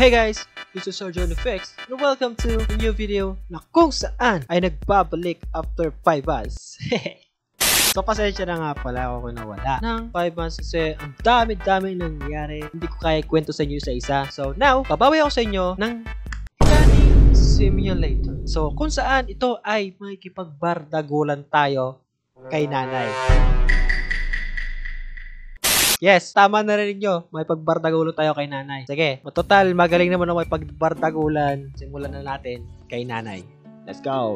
Hey guys, this is Sergio Fix and welcome to a new video na kung saan ay nagbabalik after 5 months. So pasensya na nga pala ako nawala ng 5 months kasi ang dami-dami nangyari. Hindi ko kaya kwento sa inyo isa-isa. So now, babawi ako sa inyo ng Running Simulator. So kung saan ito ay makikipagbardagulan tayo kay nanay. Yes, tama na rin nyo. May pagbardagulo tayo kay nanay. Sige, total, magaling naman ako may pagbardagulan. Simulan na natin kay nanay. Let's go!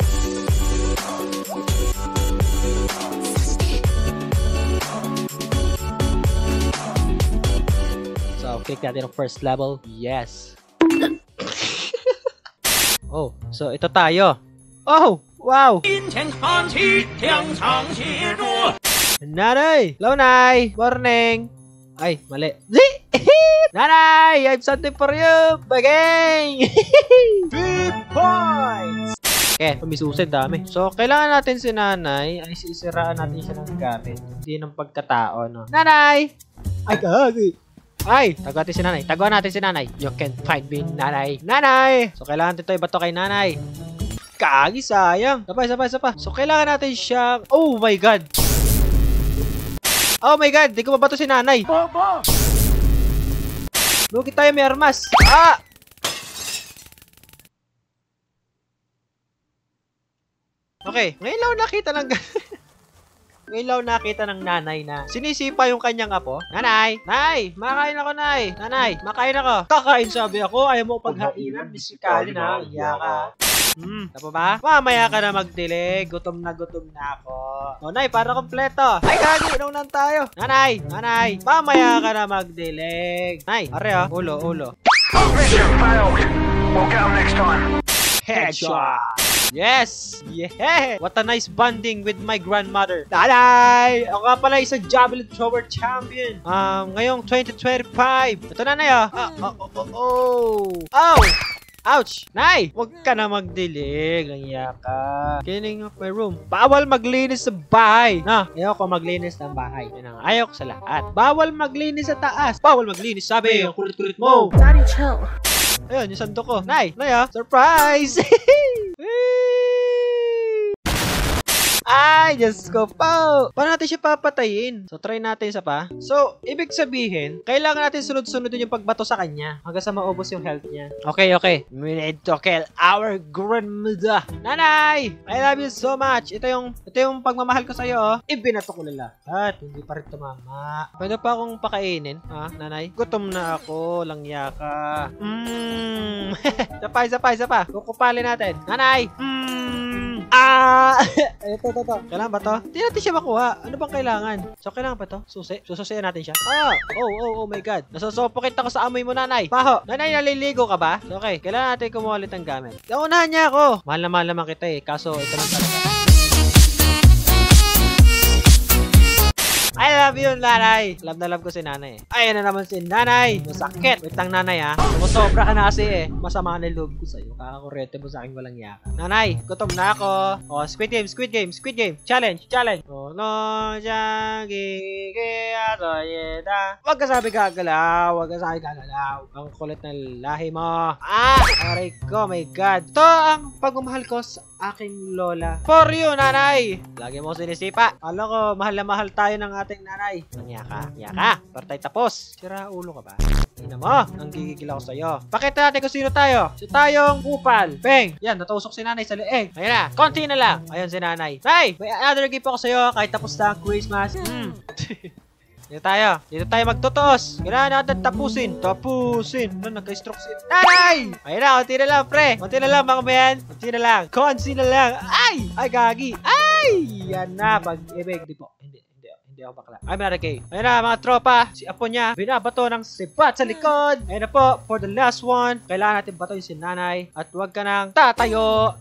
So, click natin ang first level. Yes! Oh, so ito tayo. Oh, wow! Nanay! Hello, Nay! Morning! Ay, mali. Nanay! I have something for you! Bagay! 3 points! Okay, pamisusin dami. So, kailangan natin si nanay ay sisiraan natin siya ng gamit. Hindi ng pagkatao, no? Nanay! Ay, kagi! Ay! Taguan natin si nanay. Taguan natin si nanay. You can find me, nanay. Nanay! So, kailangan natin ito ibato kay nanay. Kagi, sayang. Sapa. So, kailangan natin siya... Oh my God! Oh my God! Di ko mabato si nanay! Lugi tayo, may armas! Ah! Okay, ngayon lang nakita ng... Ngayon lang nakita ng nanay na sinisipa yung kanyang apo. Nanay! Nay! Makain ako, nay! Nanay! Makain ako! Kakain sabi ako! Ayaw mo paghainan! Bisikali na! Iya ka! Tapa ba? Mamaya ka na magdilig. Gutom na ako. O, nay, para kompleto. Ay, kagi, inom lang tayo. Nanay, mamaya ka na magdilig. Nay, are ulo. Mission failed. We'll get them next time. Headshot. Yes! Yeah! What a nice bonding with my grandmother. Nanay! Ako nga pala isang javelin thrower champion. Ngayong 2025. Ito nanay Oh! Ouch! Nay! Huwag ka na magdilig. Langya ka. Cleaning up my room. Bawal maglinis sa bahay. Ayoko maglinis ng bahay. Yan ang ayaw ko sa lahat. Bawal maglinis sa taas. Bawal maglinis. Sabi, ang kulit-kulit mo. Daddy, chill. Ayun, yung sandok ko. Nay! Surprise! Ay, Diyos ko po! Paano natin siya papatayin? So, try natin isa pa. So, ibig sabihin, kailangan natin sunod-sunodin yung pagbato sa kanya hanggang sa maubos yung health niya. Okay. We need to kill our grandmother. Nanay! I love you so much. Ito yung pagmamahal ko sa'yo, oh. Ibinato ko lala. At hindi pa rin tumama. Pwede pa akong pakainin, ha, nanay? Gutom na ako. Langya ka. Isa pa. Kukupali natin. Nanay! Ito. Kailangan ba to? Hindi natin siya makuha. Ano bang kailangan? So, kailangan ba to? Susi? Sususiyan natin siya. Oh my God. Nasusupokit ako sa amoy mo, nanay. Paho. Nanay, naliligo ka ba? So, okay. Kailangan natin kumuha ulit ng gamit. Naunahan niya ako. Mahal naman kita eh. Kaso, ito lang talaga. I love you, nanay. Love na love ko si nanay. Ayan na naman si nanay. Masakit. Wait lang, nanay, ha. Sumusobra ka na kasi eh. Masama na loob ko sa'yo. Kakakurete mo sa akin walang yaka. Nanay, gutom na ako. Oh, Squid Game. Challenge. Oh, no, Wag ka sabi gagalaw. Ang kulit na lahi mo. Aray ko, my God. Ito ang pagmamahal ko sa aking lola. For you, nanay. Lagi mo sinisipa. Alam ko, mahal na mahal tayo ng ating nanay. Yaka. Para tayo tapos. Sira ulo ka ba? Ina mo, nanggigigil ako sa'yo. Pakita natin kung sino tayo. Si tayong upal. Bang! Yan, natusok si nanay sa leeg. Ayan na, konti na lang. Ayan si nanay. Nay, may another gift ako sa'yo kahit tapos na ang Christmas. Dito tayo magtutos. Kailangan natin tapusin. Ano, nagka-stroke si nanay! Ayan na, konti na lang, pre. Konti na lang, mga man. Konti na lang. Ay, gagi. Ay! Yan na, pag-ibig. Hindi ako bakla. I'm not okay. Ayan na, mga tropa. Si apo niya, binabato ng sibat sa likod. Ayan na po, for the last one. Kailangan natin batoyin si nanay. At huwag ka nang tatayo.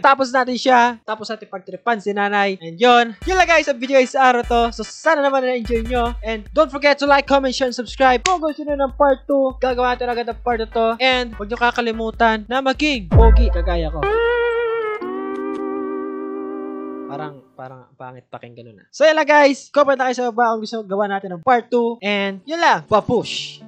Tapos natin siya. Tapos natin pagtripan si nanay. And yun lang guys, ang video is araw to. So sana naman na-enjoy nyo. And don't forget to like, comment, share, and subscribe. Kung gusto nyo ng part 2, gagawa natin agad ng part 2. And huwag nyo kakalimutan na maging pogi kagaya ko. Parang pangit pakinggan na. So yun lang guys. Comment na kayo sa baba kung gusto gawa natin ng part 2. And yun lang. Pa-push!